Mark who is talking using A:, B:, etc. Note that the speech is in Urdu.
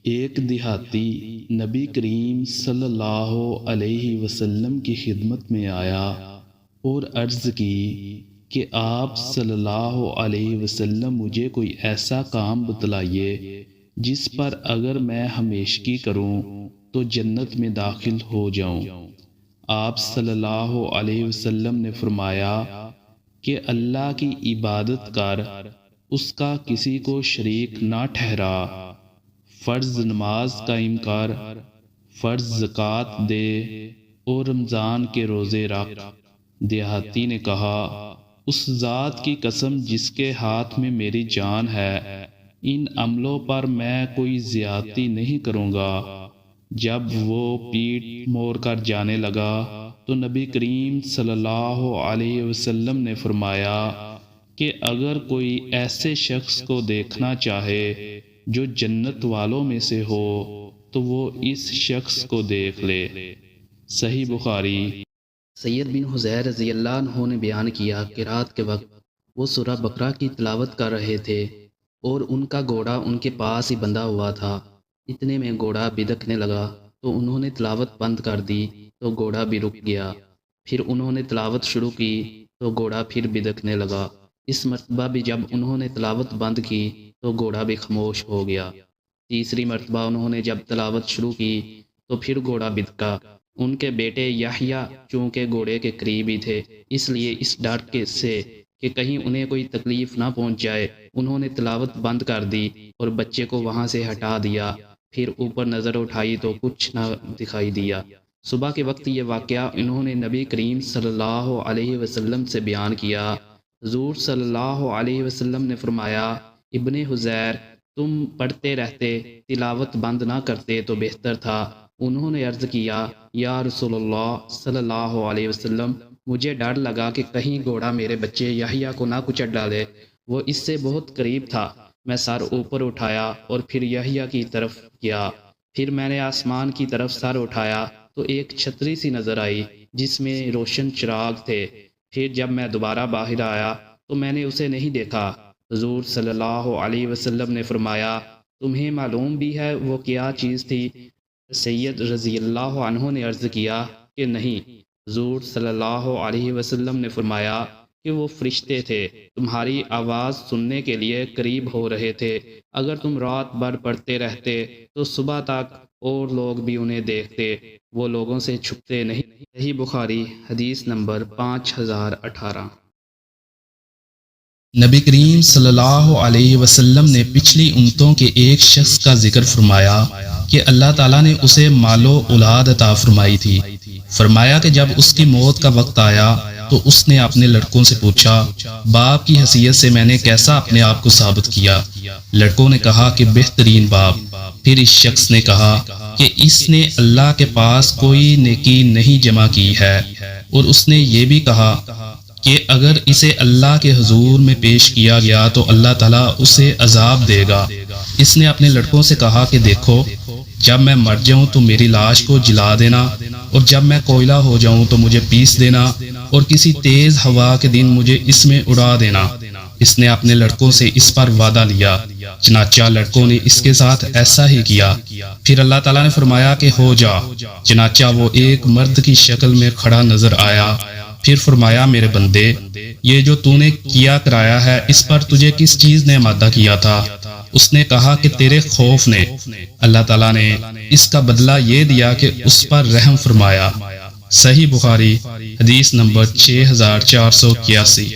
A: ایک دیہاتی نبی کریم صلی اللہ علیہ وسلم کی خدمت میں آیا اور عرض کی کہ آپ صلی اللہ علیہ وسلم مجھے کوئی ایسا کام بتلائیے جس پر اگر میں ہمیشگی کروں تو جنت میں داخل ہو جاؤں۔ آپ صلی اللہ علیہ وسلم نے فرمایا کہ اللہ کی عبادت کر، اس کا کسی کو شریک نہ ٹھہرا، فرض نماز قائم کر، فرض زکوٰۃ دے اور رمضان کے روزے رکھ۔ دیہاتی نے کہا، اس ذات کی قسم جس کے ہاتھ میں میری جان ہے، ان عملوں پر میں کوئی زیادتی نہیں کروں گا۔ جب وہ پیٹھ موڑ کر جانے لگا تو نبی کریم صلی اللہ علیہ وسلم نے فرمایا کہ اگر کوئی ایسے شخص کو دیکھنا چاہے جو جنت والوں میں سے ہو تو وہ اس شخص کو دیکھ لے۔ صحیح بخاری۔
B: سید بن حضیر رضی اللہ عنہ نے بیان کیا کہ رات کے وقت وہ سورہ بقرہ کی تلاوت کر رہے تھے اور ان کا گھوڑا ان کے پاس ہی بندھا ہوا تھا۔ اتنے میں گھوڑا بدکنے لگا تو انہوں نے تلاوت بند کر دی تو گھوڑا بھی رک گیا۔ پھر انہوں نے تلاوت شروع کی تو گھوڑا پھر بدکنے لگا۔ اس مرتبہ بھی جب انہوں نے تلاوت بند کی تو گھوڑا بھی خاموش ہو گیا۔ تیسری مرتبہ انہوں نے جب تلاوت شروع کی تو پھر گھوڑا بدکا۔ ان کے بیٹے یحییٰ چونکہ گھوڑے کے قریب ہی تھے، اس لیے اس ڈر سے کہ کہیں انہیں کوئی تکلیف نہ پہنچ جائے، انہوں نے تلاوت بند کر دی اور بچے کو وہاں سے ہٹا دیا۔ پھر اوپر نظر اٹھائی تو کچھ نہ دکھائی دیا۔ صبح کے وقت یہ واقعہ انہوں نے نبی کریم صلی اللہ علیہ وسلم سے بیان کیا۔ حضور صلی اللہ علیہ وسلم نے فرمایا، ابن حضیر تم پڑھتے رہتے، تلاوت بند نہ کرتے تو بہتر تھا۔ انہوں نے عرض کیا، یا رسول اللہ صلی اللہ علیہ وسلم، مجھے ڈر لگا کہ کہیں گھوڑا میرے بچے یحییٰ کو نہ کچل ڈالے، وہ اس سے بہت قریب تھا۔ میں سر اوپر اٹھایا اور پھر یحییٰ کی طرف گیا۔ پھر میں نے آسمان کی طرف سر اٹھایا تو ایک چھتری سی نظر آئی جس میں روشن چراغ تھے۔ پھر جب میں دوبارہ باہر آیا تو میں نے اسے نہیں دیکھا۔ حضور صلی اللہ علیہ وسلم نے فرمایا، تمہیں معلوم بھی ہے وہ کیا چیز تھی؟ سید رضی اللہ عنہ نے عرض کیا کہ نہیں۔ حضور صلی اللہ علیہ وسلم نے فرمایا کہ وہ فرشتے تھے، تمہاری آواز سننے کے لیے قریب ہو رہے تھے۔ اگر تم رات بھر پڑھتے رہتے تو صبح تک اور لوگ بھی انہیں دیکھتے، وہ لوگوں سے چھپتے نہیں۔ صحیح بخاری، حدیث نمبر 5018۔
C: نبی کریم صلی اللہ علیہ وسلم نے پچھلی امتوں کے ایک شخص کا ذکر فرمایا کہ اللہ تعالیٰ نے اسے مال و اولاد عطا فرمائی تھی۔ فرمایا کہ جب اس کی موت کا وقت آیا تو اس نے اپنے لڑکوں سے پوچھا، باپ کی حیثیت سے میں نے کیسا اپنے آپ کو ثابت کیا؟ لڑکوں نے کہا کہ بہترین باپ۔ پھر اس شخص نے کہا کہ اس نے اللہ کے پاس کوئی نیکی نہیں جمع کی ہے، اور اس نے یہ بھی کہا کہ اگر اسے اللہ کے حضور میں پیش کیا گیا تو اللہ تعالیٰ اسے عذاب دے گا۔ اس نے اپنے لڑکوں سے کہا کہ دیکھو، جب میں مر جاؤں تو میری لاش کو جلا دینا، اور جب میں کوئلہ ہو جاؤں تو مجھے پیس دینا، اور کسی تیز ہوا کے دن مجھے اس میں اڑا دینا۔ اس نے اپنے لڑکوں سے اس پر وعدہ لیا، چنانچہ لڑکوں نے اس کے ساتھ ایسا ہی کیا۔ پھر اللہ تعالیٰ نے فرمایا کہ ہو جا، چنانچہ وہ ایک مرد کی شکل میں کھڑا نظر آیا۔ پھر فرمایا، میرے بندے، یہ جو تو نے کیا کرایا ہے اس پر تجھے کس چیز نے مادہ کیا تھا؟ اس نے کہا کہ تیرے خوف نے۔ اللہ تعالیٰ نے اس کا بدلہ یہ دیا کہ اس پر رحم فرمایا۔ صحیح بخاری، حدیث نمبر 6481۔